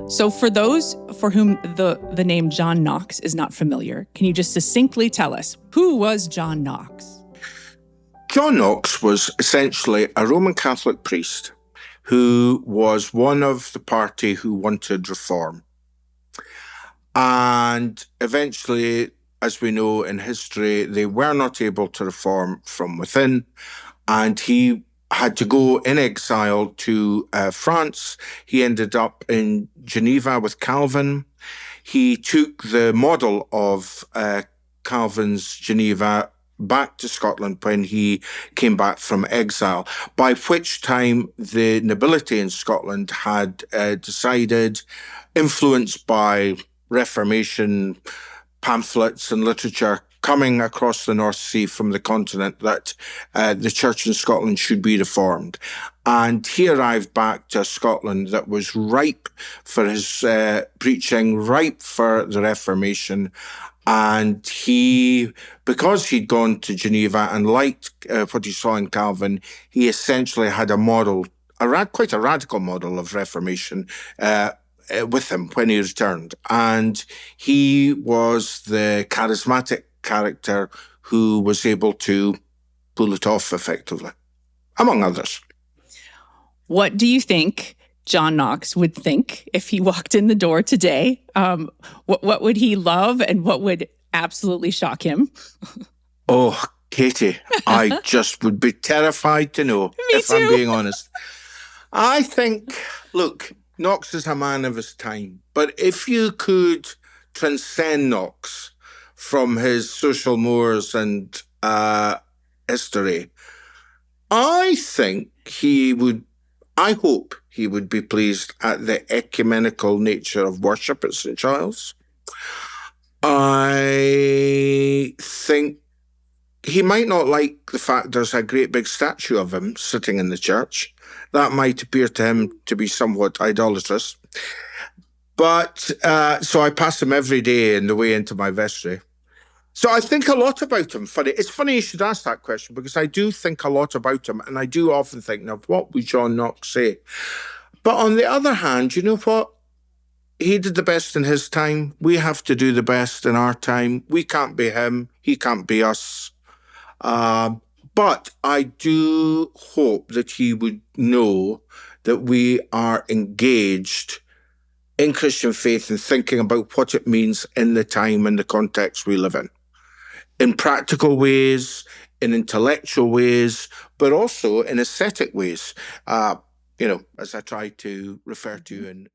So for those for whom the name John Knox is not familiar, can you just succinctly tell us, who was John Knox? John Knox was essentially a Roman Catholic priest who was one of the party who wanted reform. And eventually, as we know in history, they were not able to reform from within, and he had to go in exile to France. He ended up in Geneva with Calvin. He took the model of Calvin's Geneva back to Scotland when he came back from exile, by which time the nobility in Scotland had decided, influenced by Reformation pamphlets and literature coming across the North Sea from the continent, that the church in Scotland should be reformed. And he arrived back to Scotland that was ripe for his preaching, ripe for the Reformation. And he, because he'd gone to Geneva and liked what he saw in Calvin, he essentially had a model, quite a radical model of Reformation with him when he returned. And he was the charismatic character who was able to pull it off effectively, among others. What do you think John Knox would think if he walked in the door today? What would he love, and what would absolutely shock him? Oh, Katie, I just would be terrified to know, if too. I'm being honest. I think, look, Knox is a man of his time, but if you could transcend Knox from his social mores and history, I hope he would be pleased at the ecumenical nature of worship at St Giles. I think he might not like the fact there's a great big statue of him sitting in the church. That might appear to him to be somewhat idolatrous. But so I pass him every day on the way into my vestry. So I think a lot about him. Funny. It's funny you should ask that question, because I do think a lot about him, and I do often think, now, what would John Knox say? But on the other hand, you know what? He did the best in his time. We have to do the best in our time. We can't be him. He can't be us. But I do hope that he would know that we are engaged in Christian faith and thinking about what it means in the time and the context we live in practical ways, in intellectual ways, but also in ascetic ways, as I try to refer to in